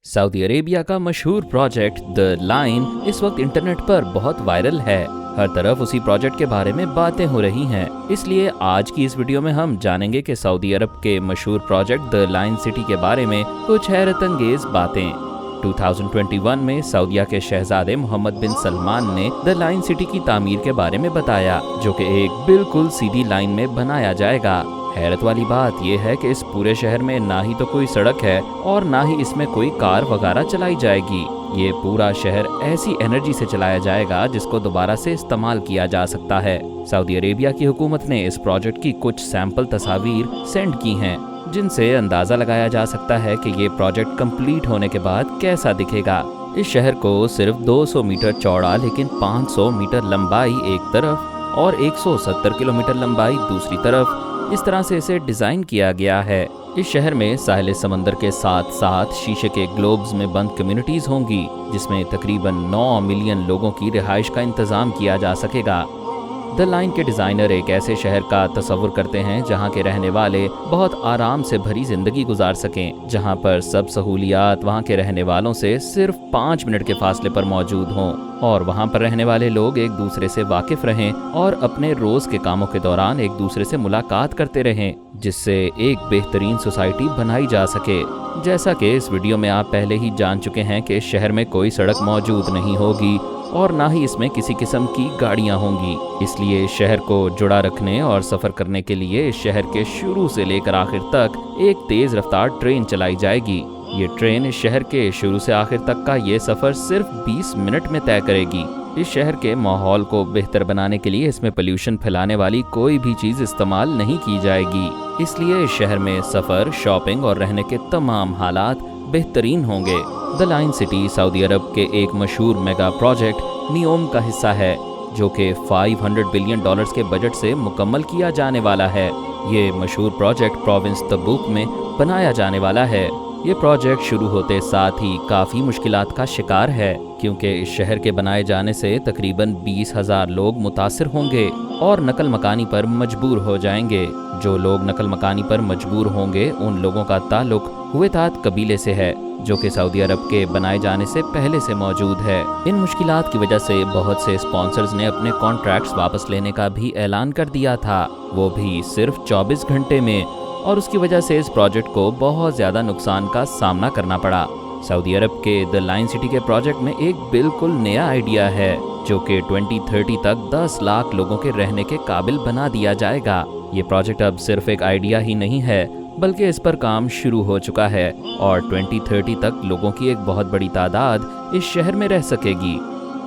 Saudi Arabia का मशहूर project the line इस वक्त इंटरनेट पर बहुत वायरल है। हर तरफ उसी प्रोजेक्ट के बारे में बातें हो रही हैं। इसलिए आज की इस वीडियो में हम जानेंगे कि सऊदी अरब के मशहूर प्रोजेक्ट द लाइन सिटी के बारे में कुछ हैरत अंगेज बातें। 2021 में सऊदीया के शहजादे मोहम्मद बिन सलमान ने द लाइन सिटी की तामीर के बारे में बताया, जो कि एक बिल्कुल सीधी लाइन में बनाया जाएगा। हैरत वाली बात यह है कि इस पूरे शहर में ना ही तो कोई सड़क है और ना ही इसमें कोई कार वगैरह चलाई जाएगी। ये पूरा शहर ऐसी एनर्जी से चलाया जाएगा जिसको दोबारा से इस्तेमाल किया जा सकता है। सऊदी अरेबिया की हुकूमत ने इस प्रोजेक्ट की कुछ सैंपल तस्वीर सेंड की हैं, जिनसे अंदाजा लगाया जा सकता है कि ये प्रोजेक्ट कंप्लीट होने के बाद कैसा दिखेगा। इस शहर को सिर्फ 200 मीटर चौड़ा लेकिन 500 मीटर लंबाई एक तरफ और 170 किलोमीटर लंबाई दूसरी तरफ, इस तरह से इसे डिजाइन किया गया है। इस शहर में साहिल समंदर के साथ साथ शीशे के ग्लोब्स में बंद कम्युनिटीज होंगी, जिसमें तकरीबन 9 मिलियन लोगों की रिहाइश का इंतजाम किया जा सकेगा। द लाइन के डिज़ाइनर एक ऐसे शहर का तस्वुर करते हैं जहां के रहने वाले बहुत आराम से भरी जिंदगी गुजार सकें, जहां पर सब सहूलियात वहां के रहने वालों से सिर्फ 5 मिनट के फासले पर मौजूद हों और वहां पर रहने वाले लोग एक दूसरे से वाकिफ रहें और अपने रोज के कामों के दौरान एक दूसरे से मुलाकात करते रहें, जिससे एक बेहतरीन सोसाइटी बनाई जा सके। जैसा कि इस वीडियो में आप पहले ही जान चुके हैं कि इस शहर में कोई सड़क मौजूद नहीं होगी और ना ही इसमें किसी किस्म की गाड़ियां होंगी। इसलिए इस शहर को जुड़ा रखने और सफ़र करने के लिए इस शहर के शुरू से लेकर आखिर तक एक तेज़ रफ्तार ट्रेन चलाई जाएगी। ये ट्रेन इस शहर के शुरू से आखिर तक का ये सफ़र सिर्फ 20 मिनट में तय करेगी। इस शहर के माहौल को बेहतर बनाने के लिए इसमें पोल्यूशन फैलाने वाली कोई भी चीज़ इस्तेमाल नहीं की जाएगी। इसलिए इस शहर में सफ़र, शॉपिंग और रहने के तमाम हालात बेहतरीन होंगे। द लाइन सिटी सऊदी अरब के एक मशहूर मेगा प्रोजेक्ट नियोम का हिस्सा है, जो कि $500 बिलियन के बजट से मुकम्मल किया जाने वाला है। ये मशहूर प्रोजेक्ट प्रोविंस तबूक में बनाया जाने वाला है। ये प्रोजेक्ट शुरू होते साथ ही काफ़ी मुश्किलात का शिकार है, क्योंकि इस शहर के बनाए जाने से तकरीबन 20,000 लोग मुतासिर होंगे और नकल मकानी पर मजबूर हो जाएंगे। जो लोग नकल मकानी पर मजबूर होंगे उन लोगों का ताल्लुक हुवेतात कबीले से है, जो कि सऊदी अरब के बनाए जाने से पहले से मौजूद है। इन मुश्किलात की वजह से बहुत से स्पॉन्सर्स ने अपने कॉन्ट्रैक्ट्स वापस लेने का भी ऐलान कर दिया था, वो भी सिर्फ 24 घंटे में, और उसकी वजह से इस प्रोजेक्ट को बहुत ज़्यादा नुकसान का सामना करना पड़ा। सऊदी अरब के द लाइन सिटी के प्रोजेक्ट में एक बिल्कुल नया आइडिया है, जो कि 2030 तक 10 लाख लोगों के रहने के काबिल बना दिया जाएगा। ये प्रोजेक्ट अब सिर्फ एक आइडिया ही नहीं है, बल्कि इस पर काम शुरू हो चुका है और 2030 तक लोगों की एक बहुत बड़ी तादाद इस शहर में रह सकेगी।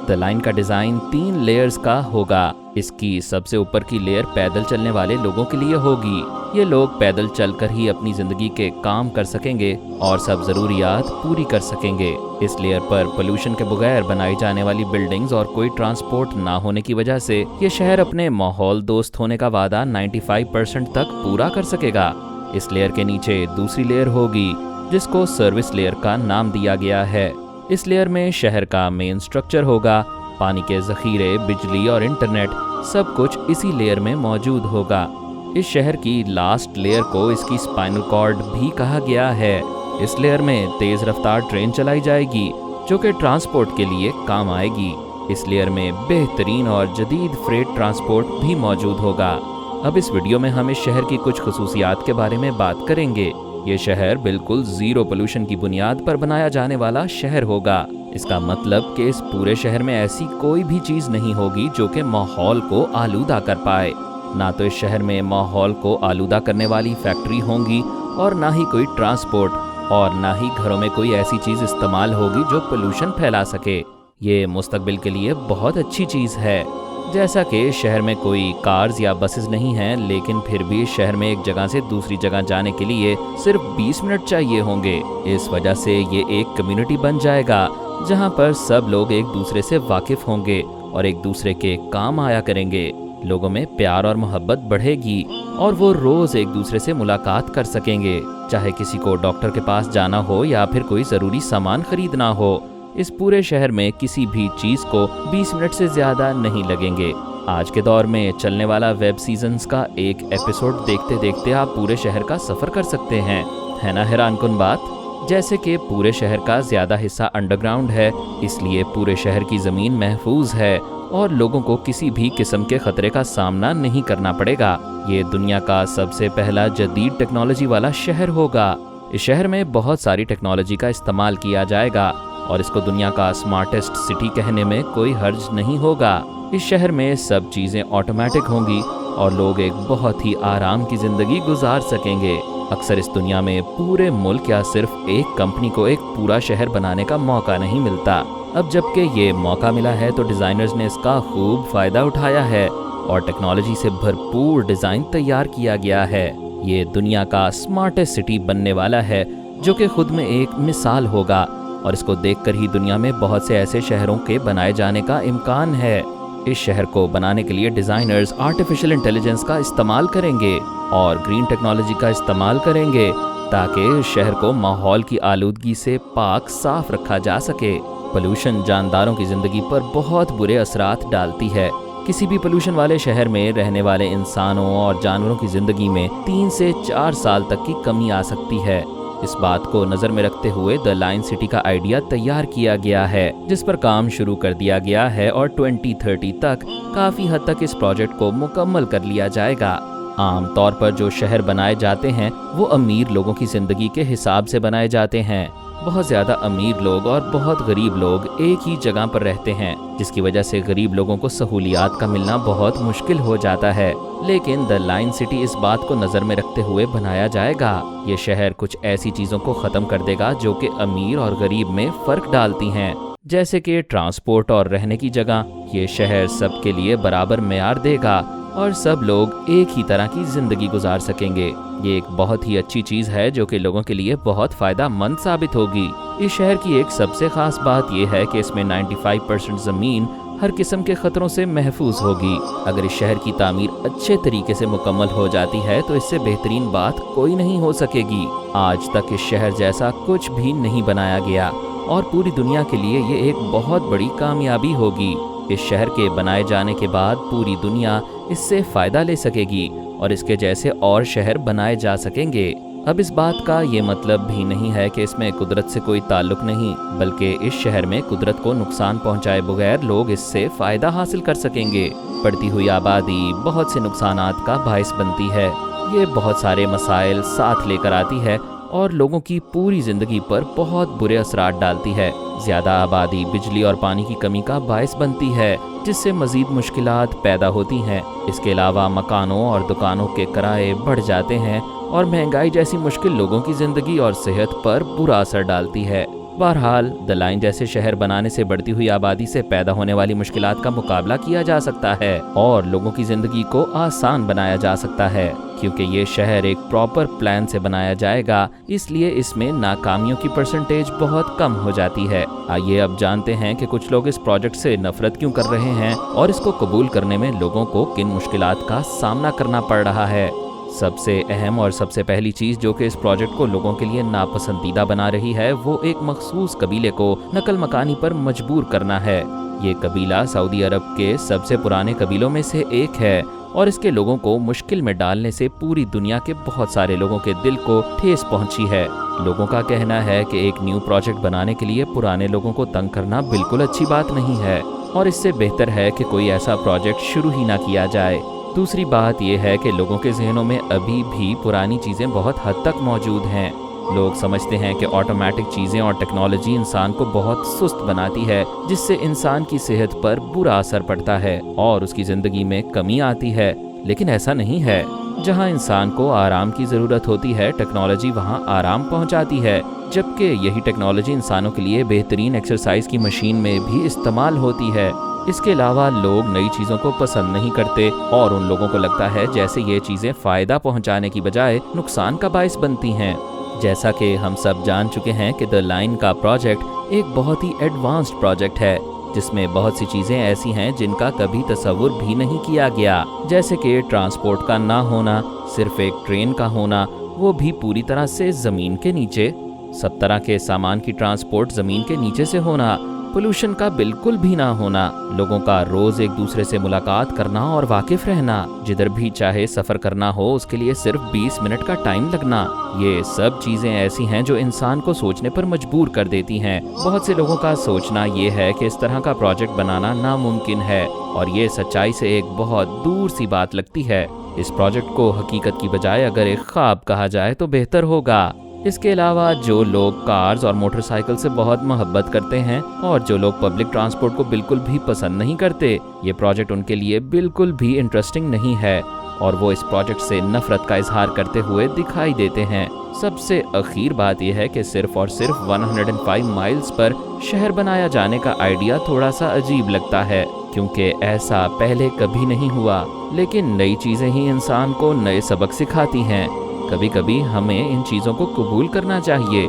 द लाइन का डिज़ाइन 3 लेयर्स का होगा। इसकी सबसे ऊपर की लेयर पैदल चलने वाले लोगों के लिए होगी। ये लोग पैदल चलकर ही अपनी ज़िंदगी के काम कर सकेंगे और सब ज़रूरियात पूरी कर सकेंगे। इस लेयर पर पोल्यूशन के बगैर बनाई जाने वाली बिल्डिंग्स और कोई ट्रांसपोर्ट ना होने की वजह से ये शहर अपने माहौल दोस्त होने का वादा 95% तक पूरा कर सकेगा। इस लेयर के नीचे दूसरी लेयर होगी, जिसको सर्विस लेयर का नाम दिया गया है। इस लेयर में शहर का मेन स्ट्रक्चर होगा, पानी के ज़ख़ीरे, बिजली और इंटरनेट सब कुछ इसी लेयर में मौजूद होगा। इस शहर की लास्ट लेयर को इसकी स्पाइनल कॉर्ड भी कहा गया है। इस लेयर में तेज़ रफ्तार ट्रेन चलाई जाएगी, जो कि ट्रांसपोर्ट के लिए काम आएगी। इस लेयर में बेहतरीन और जदीद फ्रेट ट्रांसपोर्ट भी मौजूद होगा। अब इस वीडियो में हम इस शहर की कुछ खुसूसियात के बारे में बात करेंगे। ये शहर बिल्कुल ज़ीरो पोल्यूशन की बुनियाद पर बनाया जाने वाला शहर होगा। इसका मतलब कि इस पूरे शहर में ऐसी कोई भी चीज़ नहीं होगी जो कि माहौल को आलूदा कर पाए। ना तो इस शहर में माहौल को आलूदा करने वाली फैक्ट्री होंगी और ना ही कोई ट्रांसपोर्ट, और ना ही घरों में कोई ऐसी चीज़ इस्तेमाल होगी जो पोल्यूशन फैला सके। ये मुस्तकबिल के लिए बहुत अच्छी चीज़ है। जैसा कि शहर में कोई कार्स या बसेस नहीं हैं, लेकिन फिर भी शहर में एक जगह से दूसरी जगह जाने के लिए सिर्फ 20 मिनट चाहिए होंगे। इस वजह से ये एक कम्युनिटी बन जाएगा जहां पर सब लोग एक दूसरे से वाकिफ होंगे और एक दूसरे के काम आया करेंगे। लोगों में प्यार और मोहब्बत बढ़ेगी और वो रोज़ एक दूसरे से मुलाकात कर सकेंगे, चाहे किसी को डॉक्टर के पास जाना हो या फिर कोई ज़रूरी सामान खरीदना हो। इस पूरे शहर में किसी भी चीज़ को 20 मिनट से ज़्यादा नहीं लगेंगे। आज के दौर में चलने वाला वेब सीजन्स का एक एपिसोड देखते देखते आप पूरे शहर का सफ़र कर सकते हैं। है ना हैरान कुन बात। जैसे कि पूरे शहर का ज़्यादा हिस्सा अंडरग्राउंड है, इसलिए पूरे शहर की ज़मीन महफूज है और लोगों को किसी भी किस्म के खतरे का सामना नहीं करना पड़ेगा। ये दुनिया का सबसे पहला जदीद टेक्नोलॉजी वाला शहर होगा। इस शहर में बहुत सारी टेक्नोलॉजी का इस्तेमाल किया जाएगा और इसको दुनिया का स्मार्टेस्ट सिटी कहने में कोई हर्ज नहीं होगा। इस शहर में सब चीज़ें ऑटोमेटिक होंगी और लोग एक बहुत ही आराम की ज़िंदगी गुजार सकेंगे। अक्सर इस दुनिया में पूरे मुल्क या सिर्फ एक कंपनी को एक पूरा शहर बनाने का मौका नहीं मिलता। अब जबकि ये मौका मिला है तो डिज़ाइनर्स ने इसका खूब फ़ायदा उठाया है और टेक्नोलॉजी से भरपूर डिज़ाइन तैयार किया गया है। ये दुनिया का स्मार्टेस्ट सिटी बनने वाला है जो कि खुद में एक मिसाल होगा और इसको देखकर ही दुनिया में बहुत से ऐसे शहरों के बनाए जाने का इम्कान है। इस शहर को बनाने के लिए डिज़ाइनर्स आर्टिफिशियल इंटेलिजेंस का इस्तेमाल करेंगे और ग्रीन टेक्नोलॉजी का इस्तेमाल करेंगे ताकि इस शहर को माहौल की आलूदगी से पाक साफ रखा जा सके। पोल्यूशन जानदारों की ज़िंदगी पर बहुत बुरे असरात डालती है। किसी भी पोल्यूशन वाले शहर में रहने वाले इंसानों और जानवरों की ज़िंदगी में 3 से 4 साल तक की कमी आ सकती है। इस बात को नज़र में रखते हुए द लाइन सिटी का आइडिया तैयार किया गया है, जिस पर काम शुरू कर दिया गया है और 2030 तक काफ़ी हद तक इस प्रोजेक्ट को मुकम्मल कर लिया जाएगा। आम तौर पर जो शहर बनाए जाते हैं वो अमीर लोगों की ज़िंदगी के हिसाब से बनाए जाते हैं। बहुत ज़्यादा अमीर लोग और बहुत गरीब लोग एक ही जगह पर रहते हैं, जिसकी वजह से गरीब लोगों को सहूलियात का मिलना बहुत मुश्किल हो जाता है। लेकिन द लाइन सिटी इस बात को नज़र में रखते हुए बनाया जाएगा। ये शहर कुछ ऐसी चीज़ों को ख़त्म कर देगा जो कि अमीर और गरीब में फ़र्क डालती हैं, जैसे कि ट्रांसपोर्ट और रहने की जगह। ये शहर सबके लिए बराबर मेयार देगा और सब लोग एक ही तरह की ज़िंदगी गुजार सकेंगे। ये एक बहुत ही अच्छी चीज़ है जो कि लोगों के लिए बहुत फ़ायदा मंद साबित होगी। इस शहर की एक सबसे ख़ास बात यह है कि इसमें 95% ज़मीन हर किस्म के ख़तरों से महफूज होगी। अगर इस शहर की तामीर अच्छे तरीके से मुकम्मल हो जाती है तो इससे बेहतरीन बात कोई नहीं हो सकेगी। आज तक इस शहर जैसा कुछ भी नहीं बनाया गया और पूरी दुनिया के लिए ये एक बहुत बड़ी कामयाबी होगी। इस शहर के बनाए जाने के बाद पूरी दुनिया इससे फ़ायदा ले सकेगी और इसके जैसे और शहर बनाए जा सकेंगे। अब इस बात का ये मतलब भी नहीं है कि इसमें कुदरत से कोई ताल्लुक नहीं, बल्कि इस शहर में कुदरत को नुकसान पहुंचाए बगैर लोग इससे फ़ायदा हासिल कर सकेंगे। बढ़ती हुई आबादी बहुत से नुकसानात का बाइस बनती है। ये बहुत सारे मसाइल साथ लेकर आती है और लोगों की पूरी ज़िंदगी पर बहुत बुरे असरात डालती है। ज़्यादा आबादी बिजली और पानी की कमी का बायस बनती है, जिससे मज़ीद मुश्किलात पैदा होती हैं। इसके अलावा मकानों और दुकानों के किराए बढ़ जाते हैं और महंगाई जैसी मुश्किल लोगों की ज़िंदगी और सेहत पर बुरा असर डालती है। बहरहाल द लाइन जैसे शहर बनाने से बढ़ती हुई आबादी से पैदा होने वाली मुश्किलात का मुकाबला किया जा सकता है और लोगों की ज़िंदगी को आसान बनाया जा सकता है, क्योंकि ये शहर एक प्रॉपर प्लान से बनाया जाएगा, इसलिए इसमें नाकामियों की परसेंटेज बहुत कम हो जाती है। आइए अब जानते हैं कि कुछ लोग इस प्रोजेक्ट से नफरत क्यों कर रहे हैं और इसको कबूल करने में लोगों को किन मुश्किलात का सामना करना पड़ रहा है। सबसे अहम और सबसे पहली चीज़ जो कि इस प्रोजेक्ट को लोगों के लिए नापसंदीदा बना रही है वो एक मखसूस कबीले को नकल मकानी पर मजबूर करना है। ये कबीला सऊदी अरब के सबसे पुराने कबीलों में से एक है और इसके लोगों को मुश्किल में डालने से पूरी दुनिया के बहुत सारे लोगों के दिल को ठेस पहुंची है। लोगों का कहना है कि एक न्यू प्रोजेक्ट बनाने के लिए पुराने लोगों को तंग करना बिल्कुल अच्छी बात नहीं है और इससे बेहतर है कि कोई ऐसा प्रोजेक्ट शुरू ही ना किया जाए। दूसरी बात यह है कि लोगों के जहनों में अभी भी पुरानी चीज़ें बहुत हद तक मौजूद हैं। लोग समझते हैं कि ऑटोमेटिक चीज़ें और टेक्नोलॉजी इंसान को बहुत सुस्त बनाती है, जिससे इंसान की सेहत पर बुरा असर पड़ता है और उसकी ज़िंदगी में कमी आती है। लेकिन ऐसा नहीं है। जहां इंसान को आराम की ज़रूरत होती है, टेक्नोलॉजी वहां आराम पहुंचाती है, जबकि यही टेक्नोलॉजी इंसानों के लिए बेहतरीन एक्सरसाइज की मशीन में भी इस्तेमाल होती है। इसके अलावा लोग नई चीज़ों को पसंद नहीं करते और उन लोगों को लगता है जैसे ये चीज़ें फ़ायदा पहुंचाने की बजाय नुकसान का बायस बनती हैं। जैसा कि हम सब जान चुके हैं कि द लाइन का प्रोजेक्ट एक बहुत ही एडवांस्ड प्रोजेक्ट है, जिसमें बहुत सी चीज़ें ऐसी हैं जिनका कभी तसव्वुर भी नहीं किया गया, जैसे कि ट्रांसपोर्ट का ना होना, सिर्फ एक ट्रेन का होना, वो भी पूरी तरह से ज़मीन के नीचे, सब तरह के सामान की ट्रांसपोर्ट ज़मीन के नीचे से होना, पोल्यूशन का बिल्कुल भी ना होना, लोगों का रोज एक दूसरे से मुलाकात करना और वाकिफ रहना, जिधर भी चाहे सफर करना हो उसके लिए सिर्फ 20 मिनट का टाइम लगना, ये सब चीजें ऐसी हैं जो इंसान को सोचने पर मजबूर कर देती हैं। बहुत से लोगों का सोचना ये है कि इस तरह का प्रोजेक्ट बनाना नामुमकिन है और ये सच्चाई से एक बहुत दूर सी बात लगती है। इस प्रोजेक्ट को हकीकत की बजाय अगर एक ख्वाब कहा जाए तो बेहतर होगा। इसके अलावा जो लोग कार्स और मोटरसाइकिल से बहुत मोहब्बत करते हैं और जो लोग पब्लिक ट्रांसपोर्ट को बिल्कुल भी पसंद नहीं करते, ये प्रोजेक्ट उनके लिए बिल्कुल भी इंटरेस्टिंग नहीं है और वो इस प्रोजेक्ट से नफरत का इजहार करते हुए दिखाई देते हैं। सबसे अखीर बात यह है कि सिर्फ और सिर्फ 105 माइल्स पर शहर बनाया जाने का आइडिया थोड़ा सा अजीब लगता है, क्योंकि ऐसा पहले कभी नहीं हुआ। लेकिन नई चीज़ें ही इंसान को नए सबक सिखाती हैं। कभी कभी हमें इन चीज़ों को कबूल करना चाहिए।